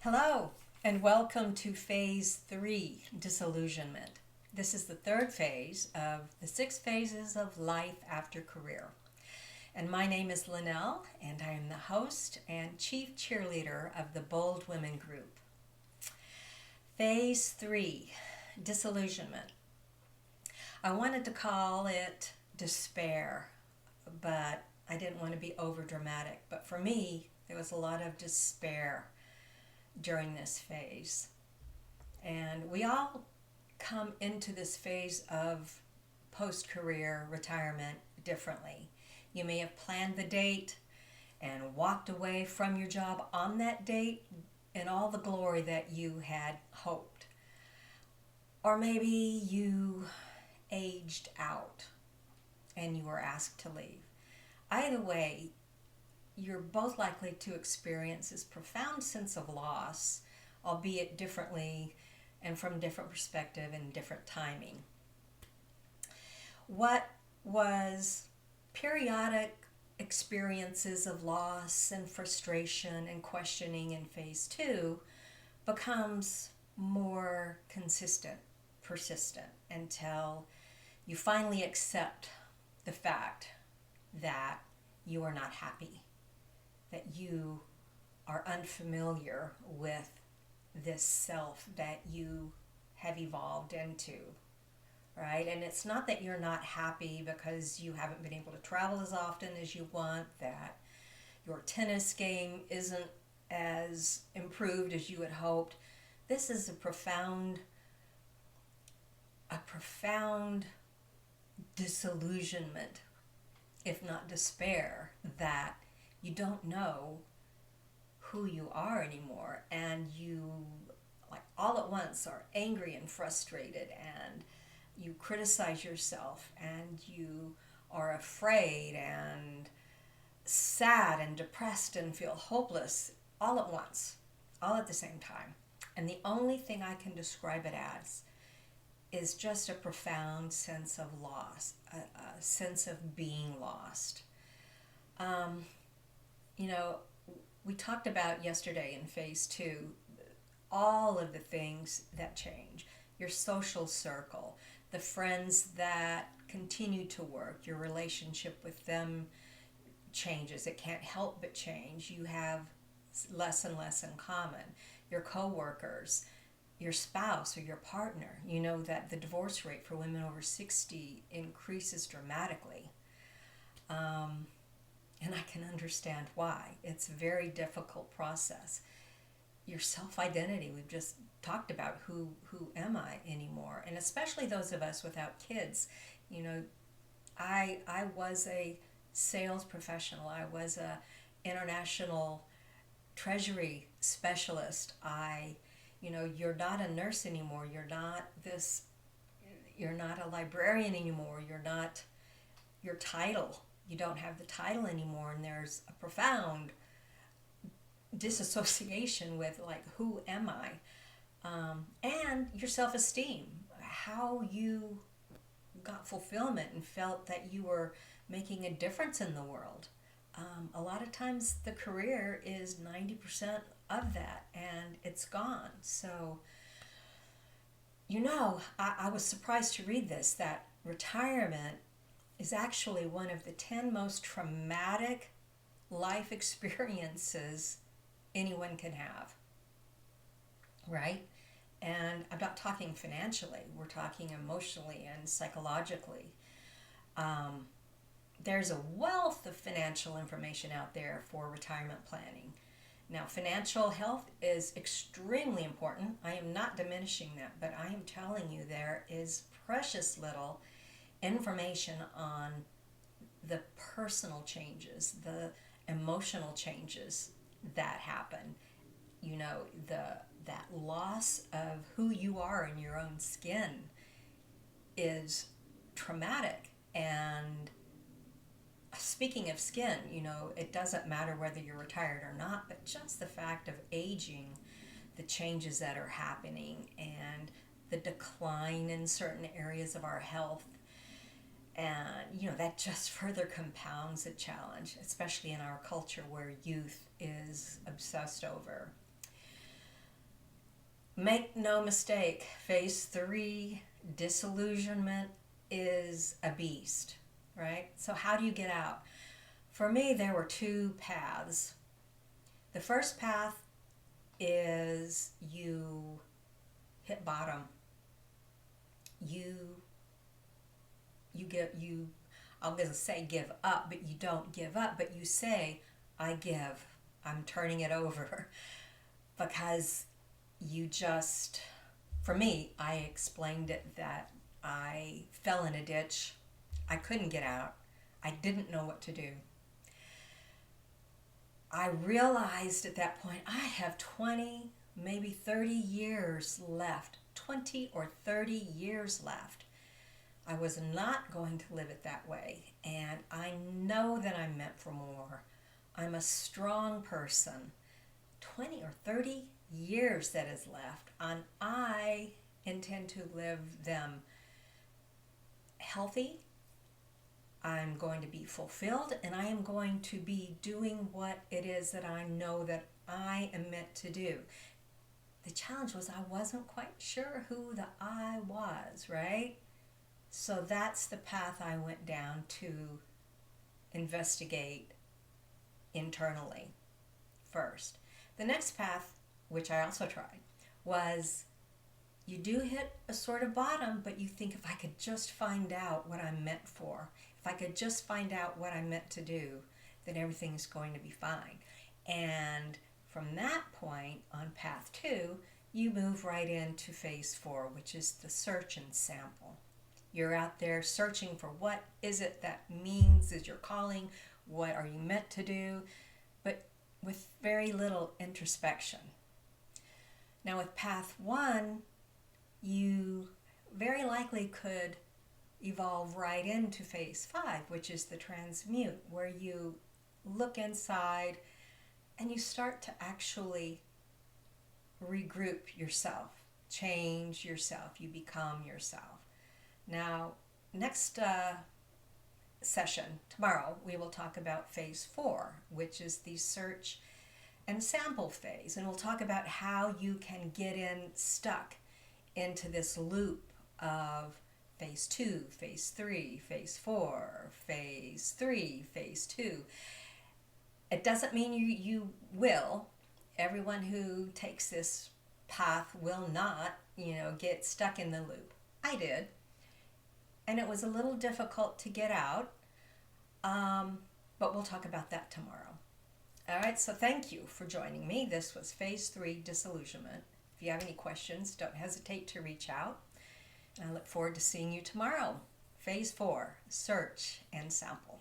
Hello, and welcome to Phase 3, Disillusionment. This is the third phase of the 6 phases of life after career. And my name is Linnell, and I am the host and chief cheerleader of the Bold Women Group. Phase 3, Disillusionment. I wanted to call it despair, but I didn't want to be over dramatic. But for me, there was a lot of despair during this phase. And we all come into this phase of post-career retirement differently. You may have planned the date and walked away from your job on that date in all the glory that you had hoped. Or maybe you aged out and you were asked to leave. Either way, you're both likely to experience this profound sense of loss, albeit differently and from different perspective and different timing. What was periodic experiences of loss and frustration and questioning in phase 2 becomes more consistent, persistent, until you finally accept the fact that you are not happy, that you are unfamiliar with this self that you have evolved into, right? And it's not that you're not happy because you haven't been able to travel as often as you want, that your tennis game isn't as improved as you had hoped. This is a profound disillusionment, if not despair, that you don't know who you are anymore, and you, like, all at once are angry and frustrated, and you criticize yourself, and you are afraid and sad and depressed and feel hopeless all at once, all at the same time. And the only thing I can describe it as is just a profound sense of loss, a sense of being lost. We talked about yesterday in phase 2 all of the things that change. Your social circle, the friends that continue to work, your relationship with them changes. It can't help but change. You have less and less in common. Your coworkers, your spouse or your partner. You know that the divorce rate for women over 60 increases dramatically. And I can understand why. It's a very difficult process. Your self-identity, we've just talked about who am I anymore, and especially those of us without kids. I was a sales professional. I was a international treasury specialist. You're not a nurse anymore. You're not a librarian anymore. You're not your title. You don't have the title anymore, and there's a profound disassociation with, like, who am I? And your self-esteem, how you got fulfillment and felt that you were making a difference in the world. A lot of times the career is 90% of that, and it's gone. So, I was surprised to read this, that retirement is actually one of the 10 most traumatic life experiences anyone can have, right? And I'm not talking financially, we're talking emotionally and psychologically. There's a wealth of financial information out there for retirement planning. Now, financial health is extremely important. I am not diminishing that, but I am telling you there is precious little information on the personal changes, the emotional changes that happen. That loss of who you are in your own skin is traumatic. And speaking of skin, it doesn't matter whether you're retired or not, but just the fact of aging, the changes that are happening, and the decline in certain areas of our health. And, that just further compounds the challenge, especially in our culture where youth is obsessed over. Make no mistake, phase 3, disillusionment, is a beast, right? So, how do you get out? For me, there were two paths. The first path is you hit bottom. You you get you I'm going to say give up, but you don't give up, but you say I give. I'm turning it over because you just, for me, I explained it that I fell in a ditch. I couldn't get out. I didn't know what to do. I realized at that point I have 20, maybe 30 years left. 20 or 30 years left. I was not going to live it that way. And I know that I'm meant for more. I'm a strong person. 20 or 30 years that is left, and I intend to live them healthy. I'm going to be fulfilled, and I am going to be doing what it is that I know that I am meant to do. The challenge was I wasn't quite sure who the I was, right? So that's the path I went down to investigate internally first. The next path, which I also tried, was you do hit a sort of bottom, but you think if I could just find out what I'm meant for, if I could just find out what I'm meant to do, then everything's going to be fine. And from that point on path 2, you move right into phase 4, which is the search and sample. You're out there searching for what is it that means is your calling, what are you meant to do, but with very little introspection. Now with path 1, you very likely could evolve right into phase 5, which is the transmute, where you look inside and you start to actually regroup yourself, change yourself, you become yourself. Now, next session, tomorrow, we will talk about phase 4, which is the search and sample phase. And we'll talk about how you can get stuck into this loop of phase 2, phase 3, phase 4, phase 3, phase 2. It doesn't mean you will. Everyone who takes this path will not, get stuck in the loop. I did. And it was a little difficult to get out, but we'll talk about that tomorrow. All right, so thank you for joining me. This was Phase 3, Disillusionment. If you have any questions, don't hesitate to reach out. And I look forward to seeing you tomorrow. Phase 4, Search and Sample.